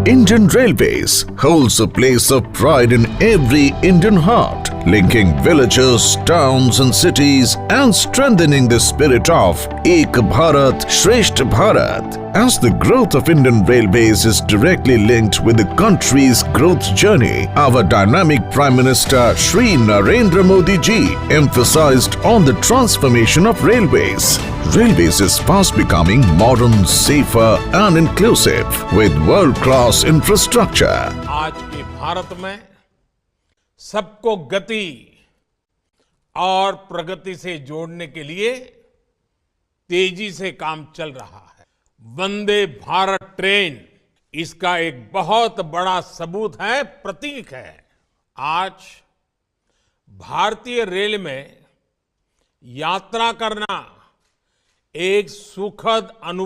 Indian Railways holds a place of pride in every Indian heart, linking villages, towns and cities and strengthening the spirit of Ek Bharat, Shresth Bharat. As the growth of Indian Railways is directly linked with the country's growth journey, our dynamic Prime Minister Shri Narendra Modi ji emphasized on the transformation of railways. Railways is fast becoming modern, safer and inclusive with world-class infrastructure. आज के भारत में सबको गति और प्रगति से जोड़ने के लिए तेजी से काम चल रहा है। वंदे भारत ट्रेन इसका एक बहुत बड़ा सबूत है, प्रतीक है। आज भारतीय रेल में यात्रा करना एक सुखद अनुभव